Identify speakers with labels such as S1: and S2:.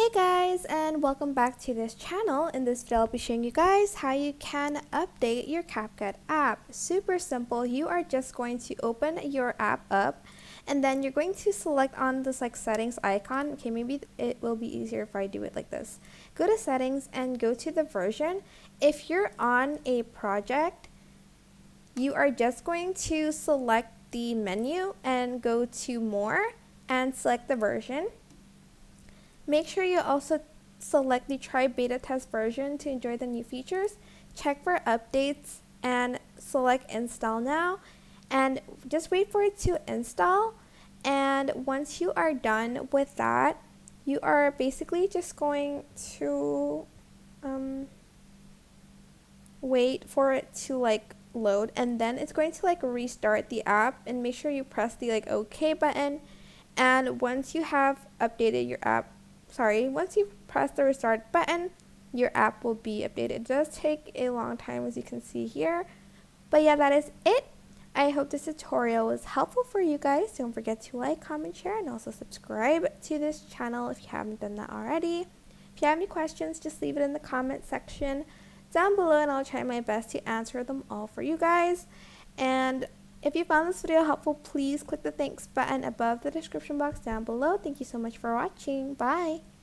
S1: Hey guys, and welcome back to this channel. In this video I'll be showing you guys how you can update your CapCut app. Super simple. You are just going to open your app up and then you're going to select on this settings icon. Okay, maybe it will be easier if I do it like this. Go to settings and go to the version. If you're on a project, you are just going to select the menu and go to more and select the version. Make sure you also select the try beta test version to enjoy the new features. Check for updates and select install now and just wait for it to install. And once you are done with that, you are basically just going to wait for it to load, and then it's going to restart the app, and make sure you press the OK button. And once you have updated your app, once you press the restart button, your app will be updated. It does take a long time, as you can see here. But yeah, that is it. I hope this tutorial was helpful for you guys. Don't forget to like, comment, share, and also subscribe to this channel if you haven't done that already. If you have any questions, just leave it in the comment section down below and I'll try my best to answer them all for you guys. And if you found this video helpful, please click the thanks button above the description box down below. Thank you so much for watching. Bye!